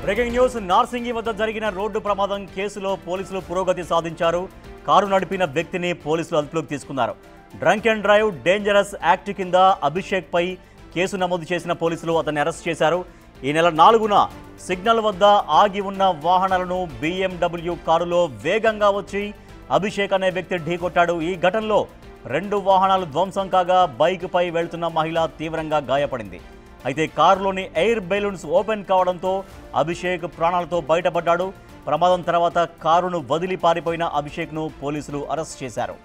Breaking news. Narsingi వద్ద జరిగిన road ప్రమాదం కేసులో పోలీసులు పురోగతి సాధించారు. కారు నడిపిన వ్యక్తిని పోలీసులు అదుపులోకి తీసుకున్నారు. Drunk and drive dangerous act కింద అభిషేక్ పై కేసు నమోదు చేసిన పోలీసులు అతన్ని అరెస్ట్ చేశారు. ఈ నెల 4న సిగ్నల్ వద్ద ఆగి ఉన్న వాహనాలను BMW కారులో వేగంగా వచ్చి అభిషేక్ అనే వ్యక్తి ఢీకొట్టాడు. ఈ ఘటనలో 2 వాహనాలు ధ్వంసం కాగా బైక్ పై వెళ్తున్న మహిళ తీవ్రంగా గాయపడింది. అయితే కారులోని ఎయిర్ బెలూన్స్ ఓపెన్ కావడంతో అభిషేక్ ప్రాణాలతో బయటపడ్డాడు. ప్రమాదం తర్వాత కారును వదిలి పారిపోయిన అభిషేక్ను పోలీసులు అరెస్ట్ చేశారు.